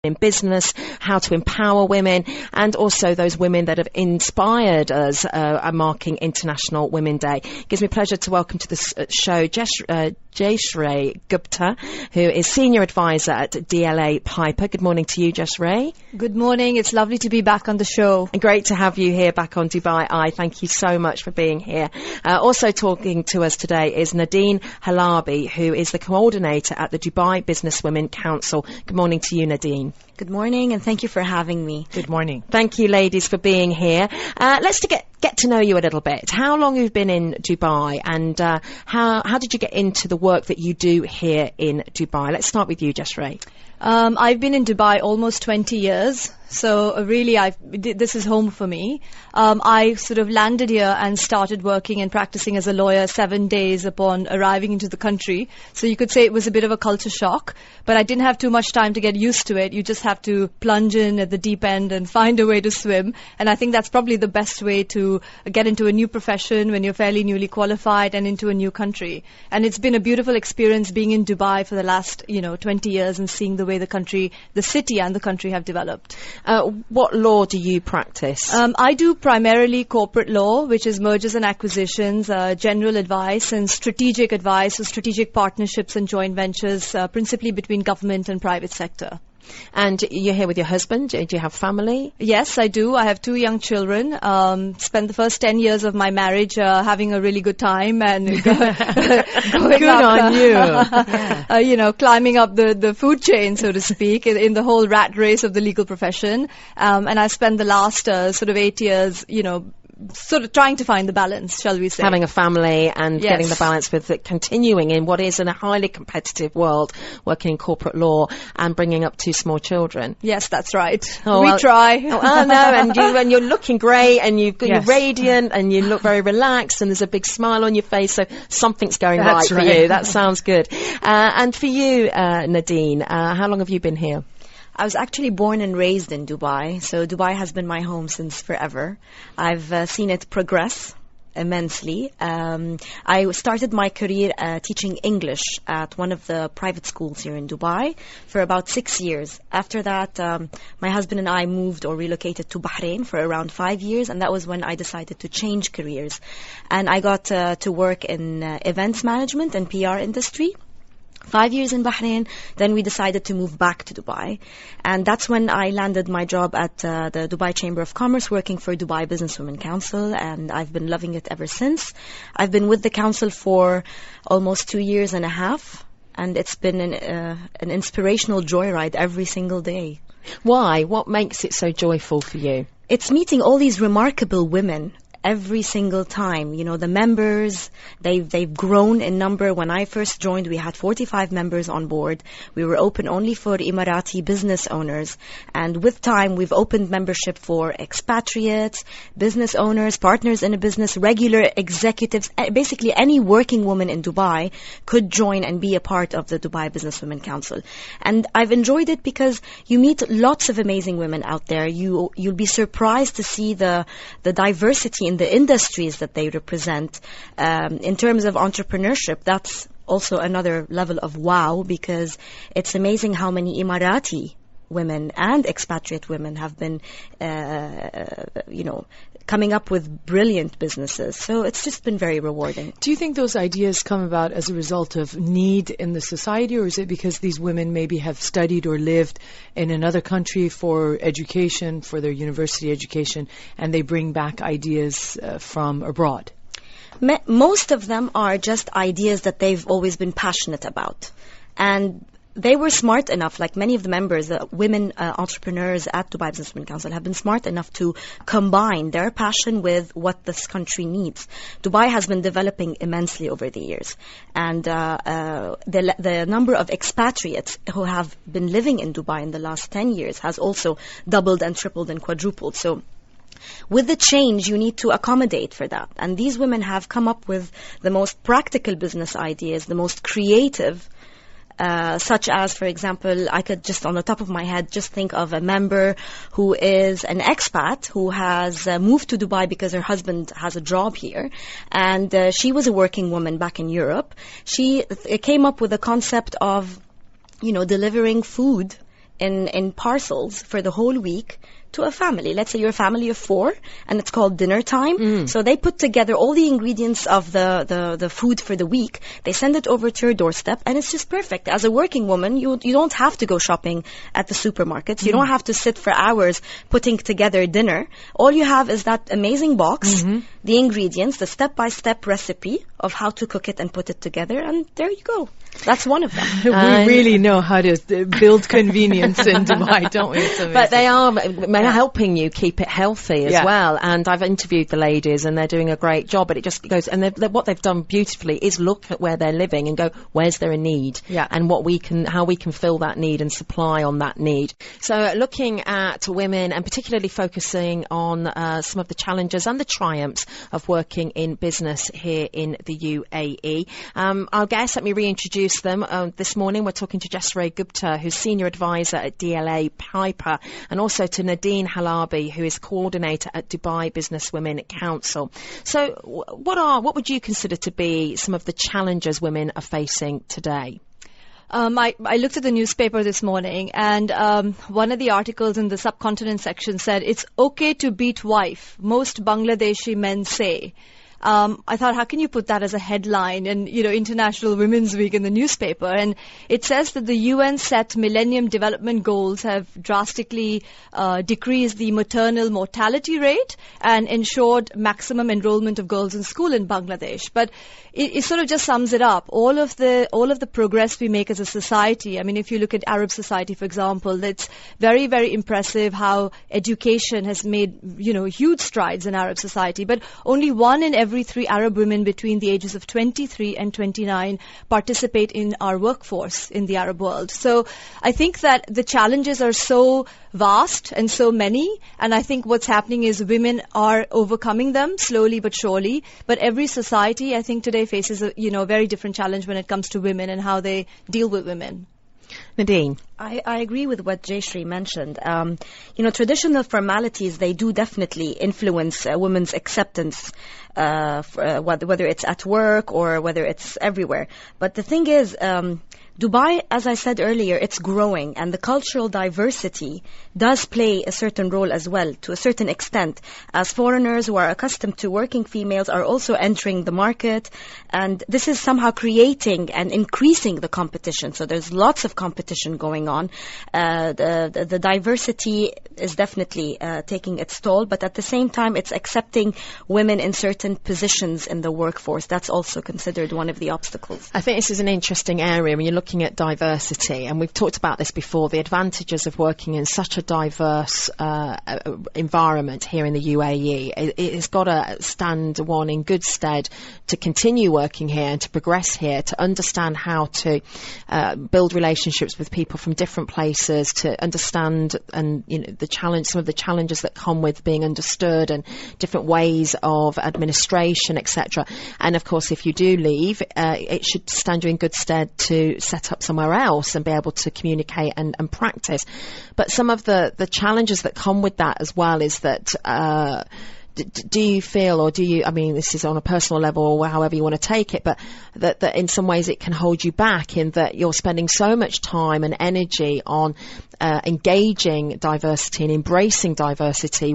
in business, how to empower women, and also those women that have inspired us are marking International Women's Day. It gives me pleasure to welcome to the show Jayashree Gupta, who is Senior Advisor at DLA Piper. Good morning to you, Jayashree. Good morning. It's lovely to be back on the show. And great to have you here back on Dubai Eye. Thank you so much for being here. Also talking to us today is Nadine Halabi, who is the coordinator at the Dubai Businesswomen Council. Good morning to you, Nadine. Good morning, and thank you for having me. Good morning. Thank you, ladies, for being here. Let's get to know you a little bit. How long have you been in Dubai, and how did you get into the work that you do here in Dubai? Let's start with you, Jayashree. I've been in Dubai almost 20 years. So really, this is home for me. I sort of landed here and started working and practicing as a lawyer 7 days upon arriving into the country. So you could say it was a bit of a culture shock, but I didn't have too much time to get used to it. You just have to plunge in at the deep end and find a way to swim. And I think that's probably the best way to get into a new profession when you're fairly newly qualified and into a new country. And it's been a beautiful experience being in Dubai for the last, 20 years and seeing the way the city and the country have developed. What law do you practice? I do primarily corporate law, which is mergers and acquisitions, general advice and strategic advice, so strategic partnerships and joint ventures, principally between government and private sector. And you're here with your husband. Do you have family? Yes, I do. I have 2 young children. Spent the first 10 years of my marriage having a really good time and going good up, on you. Climbing up the food chain, so to speak, in the whole rat race of the legal profession. And I spent the last sort of 8 years, sort of trying to find the balance, shall we say. Having a family and yes. Getting the balance with it, continuing in what is in a highly competitive world, working in corporate law and bringing up 2 small children. Yes, that's right. Oh, we try. And you're looking great and you're yes. radiant and you look very relaxed and there's a big smile on your face, so something's going right for you. That sounds good. And for you, Nadine, how long have you been here? I was actually born and raised in Dubai, so Dubai has been my home since forever. I've seen it progress immensely. I started my career teaching English at one of the private schools here in Dubai for about 6 years. After that, my husband and I moved or relocated to Bahrain for around 5 years, and that was when I decided to change careers. And I got to work in events management and PR industry. 5 years in Bahrain, then we decided to move back to Dubai. And that's when I landed my job at the Dubai Chamber of Commerce working for Dubai Businesswomen Council, and I've been loving it ever since. I've been with the council for almost 2 years and a half, and it's been an inspirational joyride every single day. Why? What makes it so joyful for you? It's meeting all these remarkable women every single time. The members, they've grown in number. When I first joined, we had 45 members on board. We were open only for Emirati business owners. And with time, we've opened membership for expatriates, business owners, partners in a business, regular executives. Basically, any working woman in Dubai could join and be a part of the Dubai Businesswomen Council. And I've enjoyed it because you meet lots of amazing women out there. You'll be surprised to see the diversity in the industries that they represent. In terms of entrepreneurship, that's also another level of wow, because it's amazing how many Emirati women and expatriate women have been, coming up with brilliant businesses. So it's just been very rewarding. Do you think those ideas come about as a result of need in the society, or is it because these women maybe have studied or lived in another country for education, for their university education, and they bring back ideas from abroad? Most of them are just ideas that they've always been passionate about. And they were smart enough, like many of the members, women entrepreneurs at Dubai Businesswomen Council have been smart enough to combine their passion with what this country needs. Dubai has been developing immensely over the years. And the number of expatriates who have been living in Dubai in the last 10 years has also doubled and tripled and quadrupled. So with the change, you need to accommodate for that. And these women have come up with the most practical business ideas, the most creative, such as, for example, I could just on the top of my head just think of a member who is an expat who has moved to Dubai because her husband has a job here, and she was a working woman back in Europe. She came up with the concept of, delivering food in parcels for the whole week to a family. Let's say you're a family of 4 and it's called dinner time. So they put together all the ingredients of the food for the week. They send it over to your doorstep and it's just perfect. As a working woman, you don't have to go shopping at the supermarkets. You don't have to sit for hours putting together dinner. All you have is that amazing box, the ingredients, the step-by-step recipe of how to cook it and put it together, and there you go. That's one of them. We really know how to build convenience in Dubai, don't we? But they are helping you keep it healthy as well. And I've interviewed the ladies, and they're doing a great job. But it just goes, and what they've done beautifully is look at where they're living and go, where's there a need, and how we can fill that need and supply on that need. So looking at women and particularly focusing on some of the challenges and the triumphs of working in business here in the UAE. Our guests, let me reintroduce them. This morning we're talking to Jesre Gupta, who's Senior Advisor at DLA Piper, and also to Nadine Halabi, who is Coordinator at Dubai Business Women Council. So what would you consider to be some of the challenges women are facing today? I looked at the newspaper this morning, and one of the articles in the subcontinent section said, "It's okay to beat wife, most Bangladeshi men say." I thought, how can you put that as a headline in, International Women's Week in the newspaper? And it says that the UN set Millennium Development Goals have drastically decreased the maternal mortality rate and ensured maximum enrollment of girls in school in Bangladesh. But it sort of just sums it up. All of the progress we make as a society. I mean, if you look at Arab society, for example, it's very, very impressive how education has made, huge strides in Arab society. But only 1 in every 3 Arab women between the ages of 23 and 29 participate in our workforce in the Arab world. So I think that the challenges are so vast and so many, and I think what's happening is women are overcoming them slowly but surely. But every society, I think, today faces a very different challenge when it comes to women and how they deal with women. Nadine? I agree with what Jayshree mentioned. Traditional formalities, they do definitely influence women's acceptance, whether it's at work or whether it's everywhere. But the thing is, Dubai, as I said earlier, it's growing, and the cultural diversity does play a certain role as well, to a certain extent, as foreigners who are accustomed to working females are also entering the market, and this is somehow creating and increasing the competition. So there's lots of competition going on. The diversity is definitely taking its toll, but at the same time, it's accepting women in certain positions in the workforce. That's also considered one of the obstacles. I think this is an interesting area when you're looking at diversity, and we've talked about this before, the advantages of working in such a diverse environment here in the UAE. It has got to stand one in good stead to continue working here and to progress here, to understand how to build relationships with people from different places, to understand and some of the challenges that come with being understood and different ways of administration, etc. And of course, if you do leave, it should stand you in good stead to set up somewhere else and be able to communicate and practice. But some of the challenges that come with that as well is that do you feel, or do you, I mean, this is on a personal level or however you want to take it, but that in some ways it can hold you back in that you're spending so much time and energy on engaging diversity and embracing diversity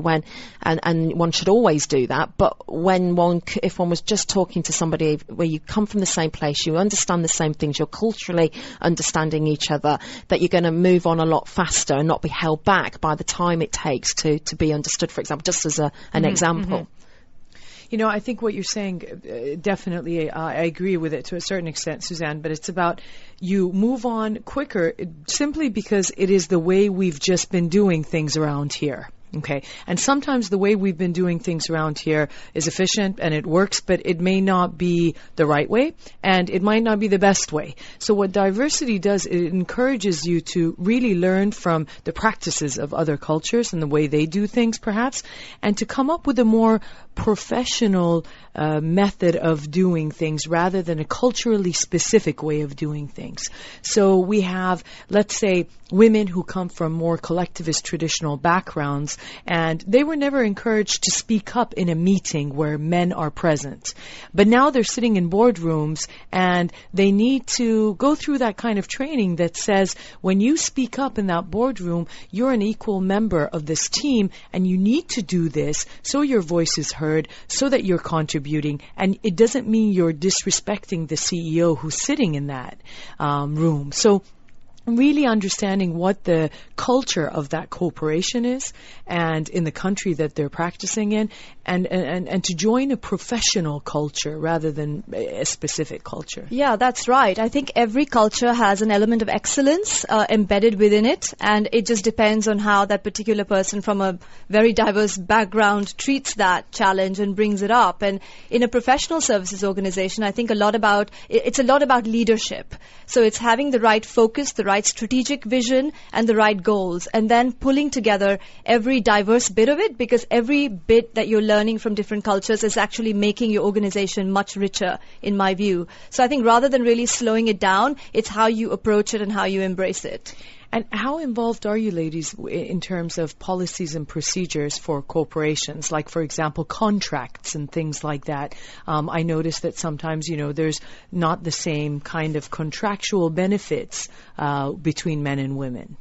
and one should always do that, but if one was just talking to somebody where you come from the same place, you understand the same things, you're culturally understanding each other, that you're going to move on a lot faster and not be held back by the time it takes to be understood, for example, just as an example. I think what you're saying, definitely, I agree with it to a certain extent, Suzanne, but it's about you move on quicker simply because it is the way we've just been doing things around here. Okay. And sometimes the way we've been doing things around here is efficient and it works, but it may not be the right way and it might not be the best way. So what diversity does, it encourages you to really learn from the practices of other cultures and the way they do things perhaps, and to come up with a more professional method of doing things rather than a culturally specific way of doing things. So we have, let's say, women who come from more collectivist traditional backgrounds and they were never encouraged to speak up in a meeting where men are present. But now they're sitting in boardrooms, and they need to go through that kind of training that says when you speak up in that boardroom, you're an equal member of this team, and you need to do this so your voice is heard, so that you're contributing. And it doesn't mean you're disrespecting the CEO who's sitting in that room. So really understanding what the culture of that corporation is and in the country that they're practicing in, and to join a professional culture rather than a specific culture. Yeah, that's right. I think every culture has an element of excellence embedded within it, and it just depends on how that particular person from a very diverse background treats that challenge and brings it up. And in a professional services organization, I think it's a lot about leadership. So it's having the right focus, the right strategic vision, and the right goals, and then pulling together every diverse bit of it, because every bit that you're learning from different cultures is actually making your organization much richer, in my view. So I think rather than really slowing it down, it's how you approach it and how you embrace it. And how involved are you ladies in terms of policies and procedures for corporations, like, for example, contracts and things like that? I noticed that sometimes, there's not the same kind of contractual benefits between men and women.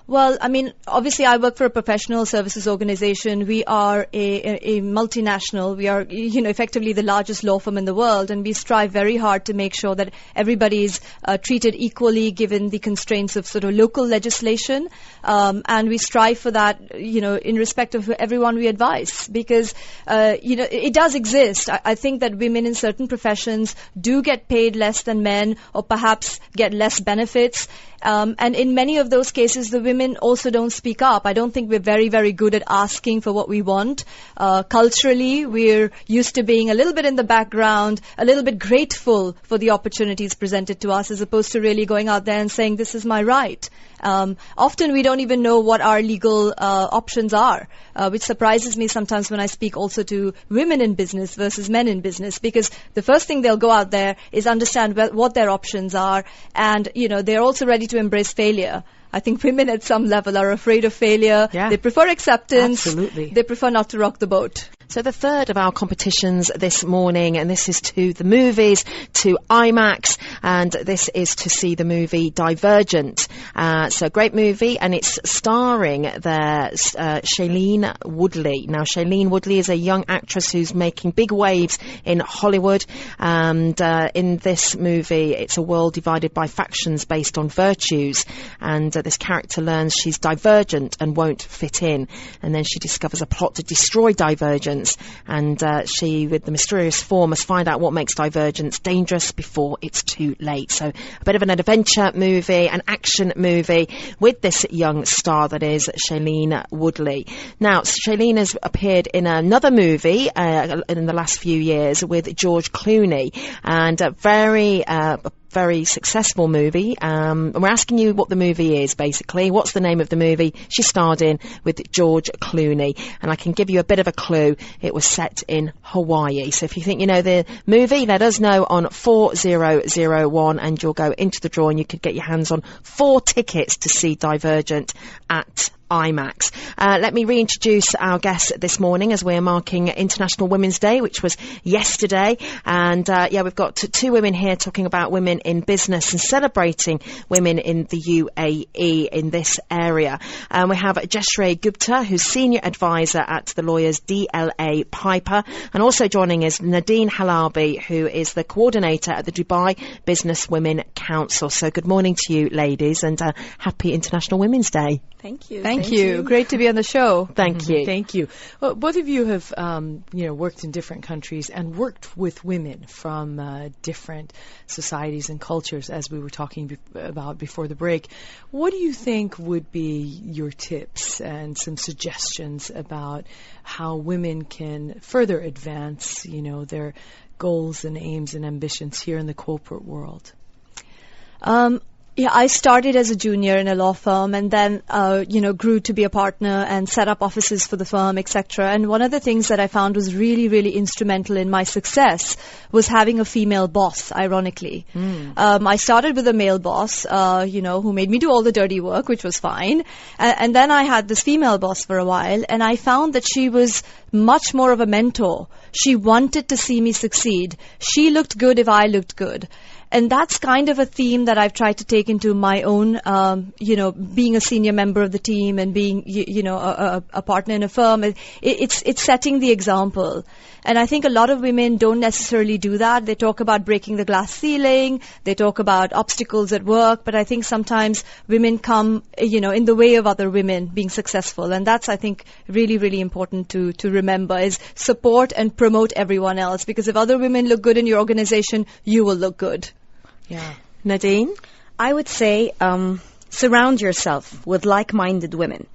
Well, I mean, obviously I work for a professional services organization. We are a multinational. We are, effectively the largest law firm in the world, and we strive very hard to make sure that everybody is treated equally given the constraints of sort of local legislation. And we strive for that, in respect of everyone we advise, because, it does exist. I think that women in certain professions do get paid less than men, or perhaps get less benefits. And in many of those cases, the women also don't speak up. I don't think we're very, very good at asking for what we want. Culturally, we're used to being a little bit in the background, a little bit grateful for the opportunities presented to us, as opposed to really going out there and saying, this is my right. Often we don't even know what our legal options are, which surprises me sometimes when I speak also to women in business versus men in business, because the first thing they'll go out there is understand what their options are, and they're also ready to embrace failure. I think women at some level are afraid of failure. Yeah. They prefer acceptance. Absolutely. They prefer not to rock the boat. So the third of our competitions this morning, and this is to the movies, to IMAX, and this is to see the movie Divergent. So a great movie, and it's starring Shailene Woodley. Now, Shailene Woodley is a young actress who's making big waves in Hollywood, and in this movie, it's a world divided by factions based on virtues, and this character learns she's divergent and won't fit in, and then she discovers a plot to destroy divergence. And she, with the mysterious four, must find out what makes divergence dangerous before it's too late. So a bit of an adventure movie, an action movie with this young star that is Shailene Woodley. Now, Shailene has appeared in another movie in the last few years with George Clooney, and a very successful movie. And we're asking you what the movie is, basically. What's the name of the movie she starred in with George Clooney? And I can give you a bit of a clue. It was set in Hawaii. So if you think you know the movie, let us know on 4001 and you'll go into the draw, and you could get your hands on 4 tickets to see Divergent at IMAX. Let me reintroduce our guests this morning as we're marking International Women's Day, which was yesterday. And we've got 2 women here talking about women in business and celebrating women in the UAE in this area. We have Jeshre Gupta, who's Senior Advisor at the lawyers DLA Piper. And also joining is Nadine Halabi, who is the Coordinator at the Dubai Business Women Council. So good morning to you, ladies, and happy International Women's Day. Thank you. Thank you. Great to be on the show. Thank you. Thank you. Well, both of you have, worked in different countries and worked with women from different societies and cultures, as we were talking about before the break. What do you think would be your tips and some suggestions about how women can further advance, their goals and aims and ambitions here in the corporate world? Yeah, I started as a junior in a law firm and then, grew to be a partner and set up offices for the firm, etc. And one of the things that I found was really, really instrumental in my success was having a female boss, ironically. I started with a male boss, who made me do all the dirty work, which was fine. And then I had this female boss for a while, and I found that she was much more of a mentor. She wanted to see me succeed. She looked good if I looked good. And that's kind of a theme that I've tried to take into my own, being a senior member of the team and being, a partner in a firm. It's setting the example. And I think a lot of women don't necessarily do that. They talk about breaking the glass ceiling. They talk about obstacles at work. But I think sometimes women come, in the way of other women being successful. And that's, I think, really, really important to remember is support and promote everyone else. Because if other women look good in your organization, you will look good. Yeah. Nadine? I would say surround yourself with like-minded women.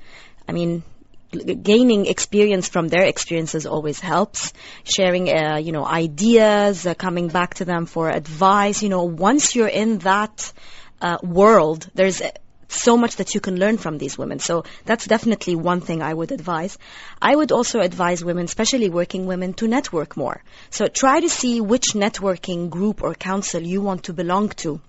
I mean, gaining experience from their experiences always helps. Sharing, ideas, coming back to them for advice. Once you're in that world, there's so much that you can learn from these women. So that's definitely one thing I would advise. I would also advise women, especially working women, to network more. So try to see which networking group or council you want to belong to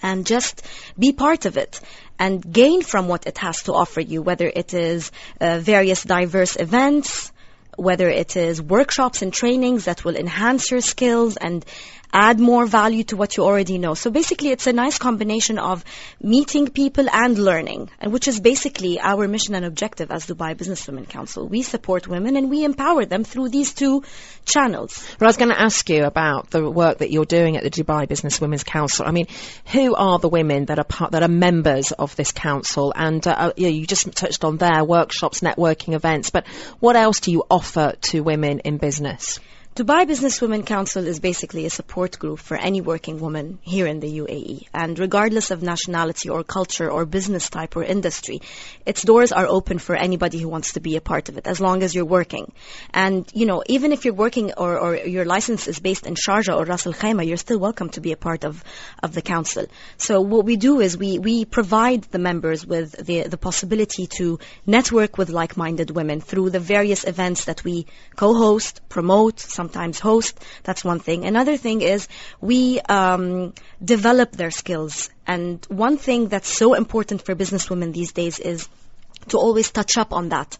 and just be part of it and gain from what it has to offer you, whether it is various diverse events, whether it is workshops and trainings that will enhance your skills and add more value to what you already know. So basically, it's a nice combination of meeting people and learning, and which is basically our mission and objective as Dubai Businesswomen Council. We support women and we empower them through these two channels. But I was going to ask you about the work that you're doing at the Dubai Businesswomen's Council. I mean, who are the women that are members of this council? And you just touched on their workshops, networking events, but what else do you offer to women in business? Dubai Businesswomen Council is basically a support group for any working woman here in the UAE. And regardless of nationality or culture or business type or industry, its doors are open for anybody who wants to be a part of it, as long as you're working. And, even if you're working or your license is based in Sharjah or Ras Al Khaimah, you're still welcome to be a part of the council. So what we do is we provide the members with the possibility to network with like-minded women through the various events that we co-host, promote, sometimes host. That's one thing. Another thing is we develop their skills. And one thing that's so important for businesswomen these days is to always touch up on that.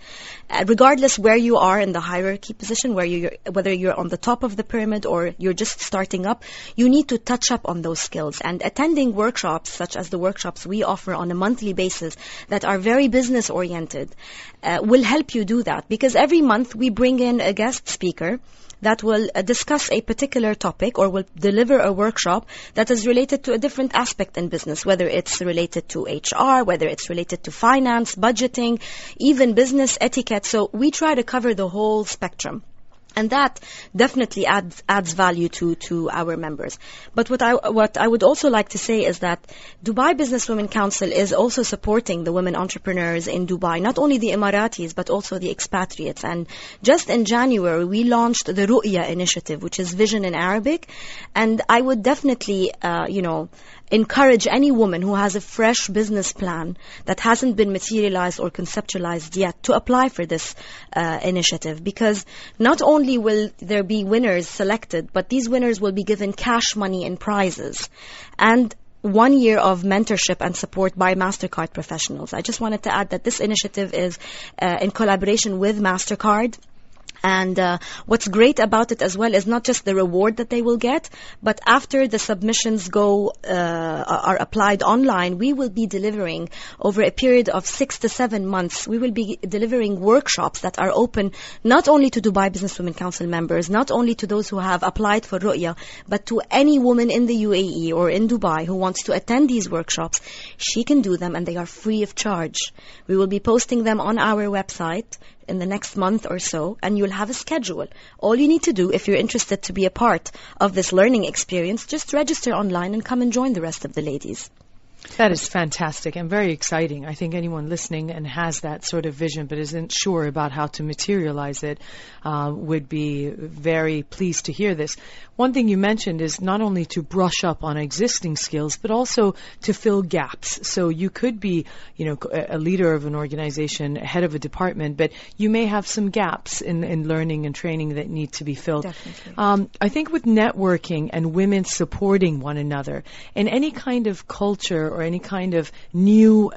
Regardless where you are in the hierarchy position, whether you're on the top of the pyramid or you're just starting up, you need to touch up on those skills. And attending workshops, such as the workshops we offer on a monthly basis that are very business-oriented, will help you do that. Because every month we bring in a guest speaker that will discuss a particular topic or will deliver a workshop that is related to a different aspect in business, whether it's related to HR, whether it's related to finance, budgeting, even business etiquette. So we try to cover the whole spectrum. And that definitely adds value to our members. But what I would also like to say is that Dubai Businesswomen Council is also supporting the women entrepreneurs in Dubai, not only the Emiratis, but also the expatriates. And just in January, we launched the Ru'ya initiative, which is vision in Arabic. And I would definitely, encourage any woman who has a fresh business plan that hasn't been materialized or conceptualized yet to apply for this initiative, because not only will there be winners selected, but these winners will be given cash money and prizes and 1 year of mentorship and support by MasterCard professionals. I just wanted to add that this initiative is in collaboration with MasterCard. And what's great about it as well is not just the reward that they will get, but after the submissions are applied online, we will be delivering over a period of 6 to 7 months. We will be delivering workshops that are open not only to Dubai Businesswomen Council members, not only to those who have applied for Ru'ya, but to any woman in the UAE or in Dubai who wants to attend these workshops. She can do them and they are free of charge. We will be posting them on our website in the next month or so, and you'll have a schedule. All you need to do, if you're interested to be a part of this learning experience, just register online and come and join the rest of the ladies. That is fantastic and very exciting. I think anyone listening and has that sort of vision but isn't sure about how to materialize it would be very pleased to hear this. One thing you mentioned is not only to brush up on existing skills, but also to fill gaps. So you could be, a leader of an organization, head of a department, but you may have some gaps in learning and training that need to be filled. Definitely. I think with networking and women supporting one another in any kind of culture or any kind of new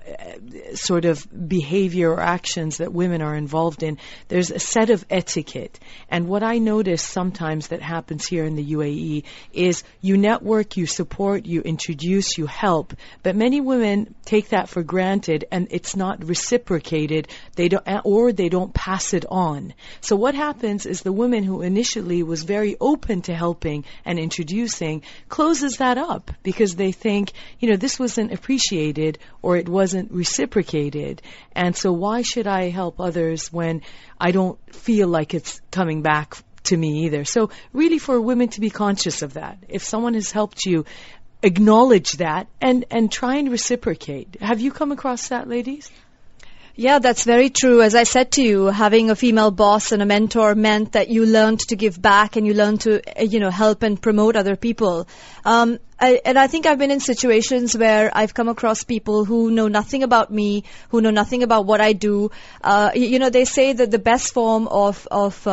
sort of behavior or actions that women are involved in, there's a set of etiquette. And what I notice sometimes that happens here in the UAE is you network, you support, you introduce, you help. But many women take that for granted and it's not reciprocated. They don't pass it on. So what happens is the woman who initially was very open to helping and introducing closes that up because they think, this wasn't appreciated or it wasn't reciprocated. And so why should I help others when I don't feel like it's coming back to me either? So really for women to be conscious of that. If someone has helped you, acknowledge that and try and reciprocate. Have you come across that, ladies? Yeah, that's very true. As I said to you, having a female boss and a mentor meant that you learned to give back and you learned to, help and promote other people. And I think I've been in situations where I've come across people who know nothing about me, who know nothing about what I do. They say that the best form of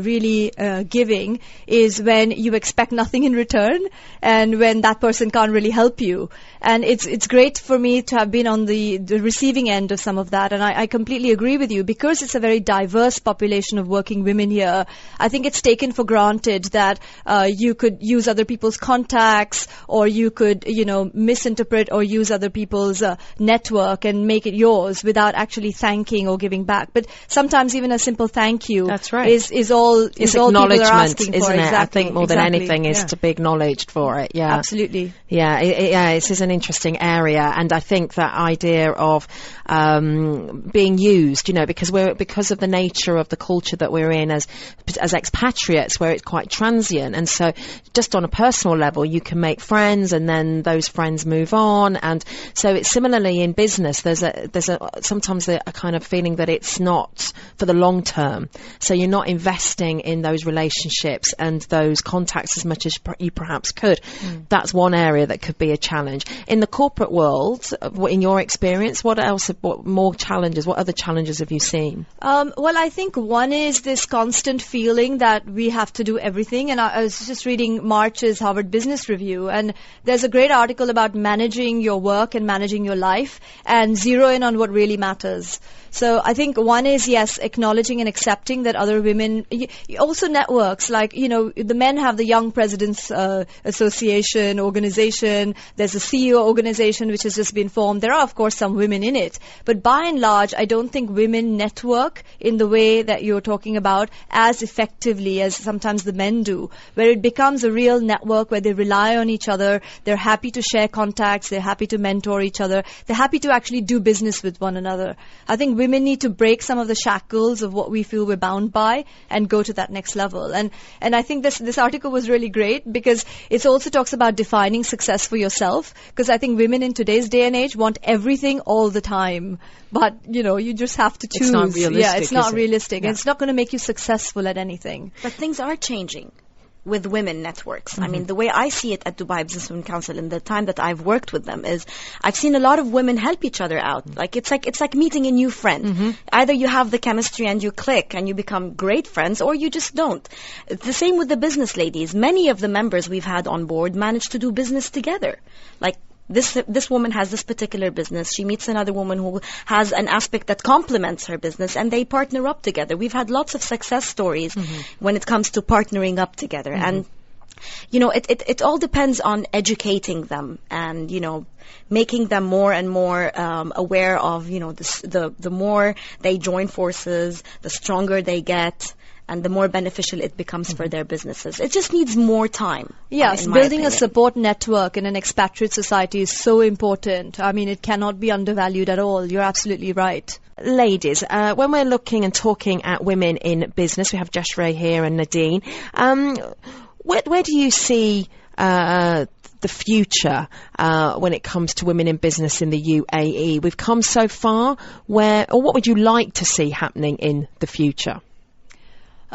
really giving is when you expect nothing in return and when that person can't really help you. And it's great for me to have been on the receiving end of some of that. And I completely agree with you. Because it's a very diverse population of working women here, I think it's taken for granted that you could use other people's contacts or you could, misinterpret or use other people's network and make it yours without actually thanking or giving back. But sometimes even a simple thank you That's right. is all people are asking for. Isn't it? Exactly. I think more than anything is Yeah. to be acknowledged for it. Yeah, Absolutely. Yeah, this is an interesting area, and I think that idea of being used, because of the nature of the culture that we're in as expatriates, where it's quite transient, and so just on a personal level, you can make friends, and then those friends move on, and so it's similarly in business. There's sometimes a kind of feeling that it's not for the long term, so you're not investing in those relationships and those contacts as much as you perhaps could. That's one area that could be a challenge in the corporate world. In your experience, what other challenges have you seen? Well, I think one is this constant feeling that we have to do everything. And I was just reading March's Harvard Business Review, and there's a great article about managing your work and managing your life and zero in on what really matters. So I think one is, yes, acknowledging and accepting that other women, also networks, like, the men have the Young Presidents Association organization. There's a CEO organization which has just been formed. There are, of course, some women in it. But by and large, I don't think women network in the way that you're talking about as effectively as sometimes the men do, where it becomes a real network where they rely on each other. They're happy to share contacts. They're happy to mentor each other. They're happy to actually do business with one another. I think women need to break some of the shackles of what we feel we're bound by and go to that next level. And I think this article was really great because it also talks about defining success for yourself, because I think women in today's day and age want everything all the time. But, you just have to choose. It's not realistic. Yeah, it's not realistic. Yeah. And it's not going to make you successful at anything. But things are changing with women networks. I mean, the way I see it at Dubai Business Women Council in the time that I've worked with them is I've seen a lot of women help each other out. Like it's like meeting a new friend. Either you have the chemistry and you click and you become great friends, or you just don't. It's the same with the business ladies. Many of the members we've had on board managed to do business together. Like this woman has this particular business. She meets another woman who has an aspect that complements her business, and they partner up together. We've had lots of success stories when it comes to partnering up together. And, it all depends on educating them and, making them more and more aware of, the more they join forces, the stronger they get, and the more beneficial it becomes for their businesses. It just needs more time. Yes, building a support network in an expatriate society is so important. I mean, it cannot be undervalued at all. You're absolutely right. Ladies, when we're looking and talking at women in business, we have Jeshre here and Nadine. Where do you see the future when it comes to women in business in the UAE? We've come so far. What would you like to see happening in the future?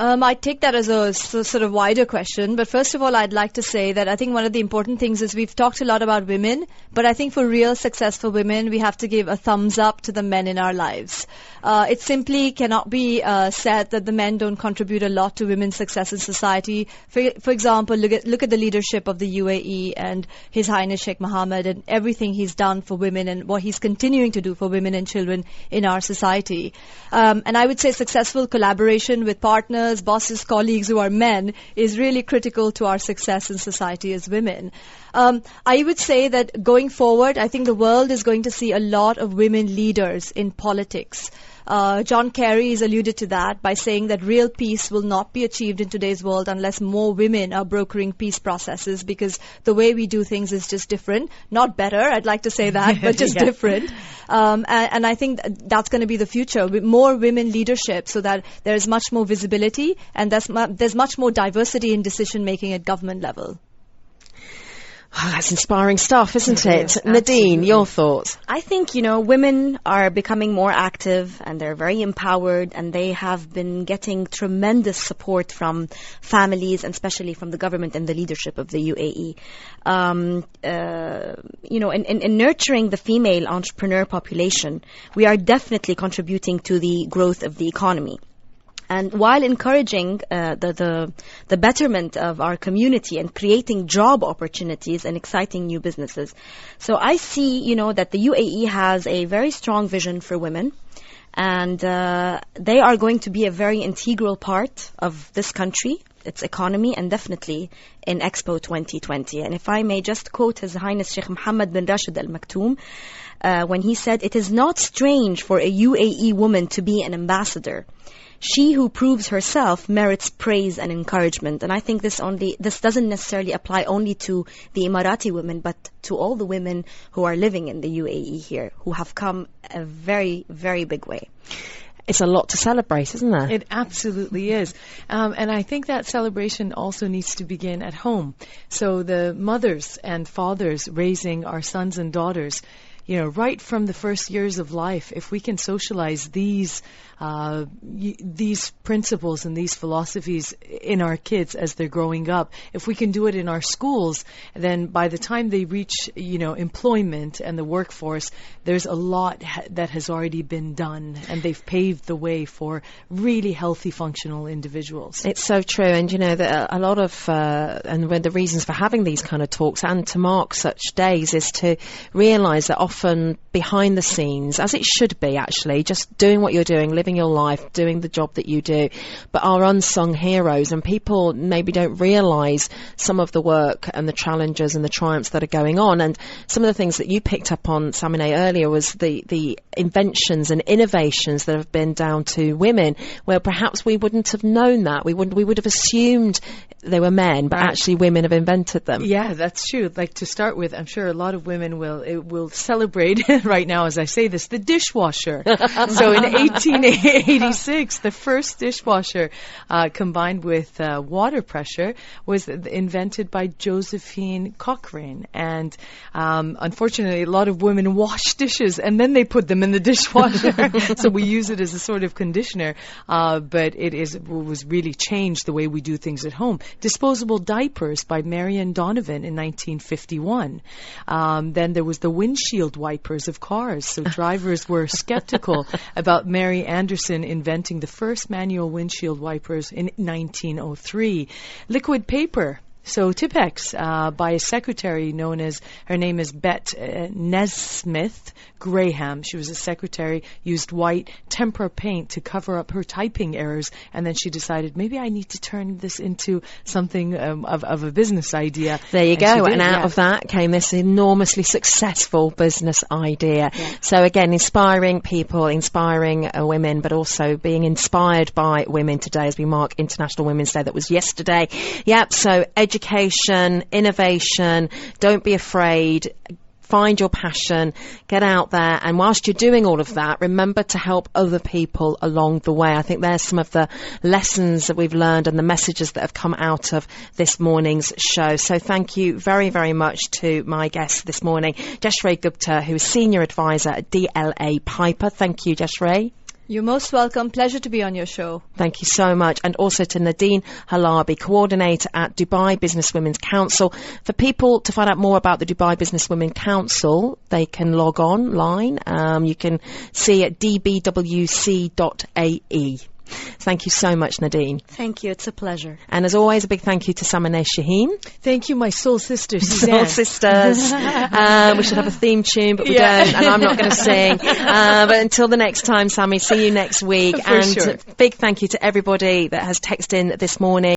I take that as a sort of wider question, but first of all, I'd like to say that I think one of the important things is we've talked a lot about women, but I think for real successful women, we have to give a thumbs up to the men in our lives. It simply cannot be said that the men don't contribute a lot to women's success in society. For example, look at the leadership of the UAE and His Highness Sheikh Mohammed and everything he's done for women and what he's continuing to do for women and children in our society. And I would say successful collaboration with partners, bosses, colleagues who are men is really critical to our success in society as women. I would say that going forward, I think the world is going to see a lot of women leaders in politics. John Kerry has alluded to that by saying that real peace will not be achieved in today's world unless more women are brokering peace processes, because the way we do things is just different. Not better, I'd like to say that, but just different. And I think that's going to be the future, with more women leadership so that there's much more visibility and there's much more diversity in decision making at government level. Oh, that's inspiring stuff, isn't it? Yes, Nadine, your thoughts? I think, women are becoming more active and they're very empowered, and they have been getting tremendous support from families and especially from the government and the leadership of the UAE. In nurturing the female entrepreneur population, we are definitely contributing to the growth of the economy. And while encouraging the betterment of our community and creating job opportunities and exciting new businesses. So I see, that the UAE has a very strong vision for women, and they are going to be a very integral part of this country, its economy, and definitely in Expo 2020. And if I may just quote His Highness Sheikh Mohammed bin Rashid Al Maktoum, when he said, "It is not strange for a UAE woman to be an ambassador. She who proves herself merits praise and encouragement." And I think this doesn't necessarily apply only to the Emirati women, but to all the women who are living in the UAE here, who have come a very, very big way. It's a lot to celebrate, isn't there? It absolutely is. And I think that celebration also needs to begin at home. So the mothers and fathers raising our sons and daughters, right from the first years of life, if we can socialize these principles and these philosophies in our kids as they're growing up, if we can do it in our schools, then by the time they reach, employment and the workforce, there's a lot that has already been done, and they've paved the way for really healthy, functional individuals. It's so true, and that a lot of and one of the reasons for having these kind of talks and to mark such days is to realise that often behind the scenes, as it should be actually, just doing what you're doing, living your life, doing the job that you do, but our unsung heroes, and people maybe don't realise some of the work and the challenges and the triumphs that are going on. And some of the things that you picked up on, Samine, earlier was the inventions and innovations that have been down to women, where perhaps we wouldn't have known that. We would have assumed they were men, but actually women have invented them. Yeah, that's true. Like, to start with, I'm sure a lot of women will celebrate right now as I say this, the dishwasher. So in 1886, the first dishwasher combined with water pressure was invented by Josephine Cochrane. And unfortunately, a lot of women wash dishes and then they put them in the dishwasher. So we use it as a sort of conditioner. But it was really changed the way we do things at home. Disposable diapers by Marion Donovan in 1951. Then there was the windshield wipers of cars. So drivers were skeptical about Mary Anderson inventing the first manual windshield wipers in 1903. Liquid paper. So Tipex, by a secretary her name is Bet Nesmith Graham. She was a secretary, used white tempera paint to cover up her typing errors, and then she decided, maybe I need to turn this into something of a business idea. There you go, and out of that came this enormously successful business idea. Yeah. So again, inspiring people, inspiring women, but also being inspired by women today as we mark International Women's Day. That was yesterday. Yep, so education, innovation, don't be afraid. find your passion, get out there, and whilst you're doing all of that, remember to help other people along the way. I think there's some of the lessons that we've learned and the messages that have come out of this morning's show. So thank you very, very much to my guest this morning, Jeshre Gupta, who is Senior Advisor at DLA Piper. Thank you, Jeshre. You're most welcome. Pleasure to be on your show. Thank you so much. And also to Nadine Halabi, Coordinator at Dubai Business Women's Council. For people to find out more about the Dubai Business Women Council, they can log online. You can see at dbwc.ae. Thank you so much, Nadine. Thank you. It's a pleasure. And as always, a big thank you to Samaneh Shaheen. Thank you, my soul sister, Suzanne. Soul sisters. We should have a theme tune, but we don't, and I'm not going to sing. But until the next time, Sammy, see you next week. For sure. Big thank you to everybody that has texted in this morning.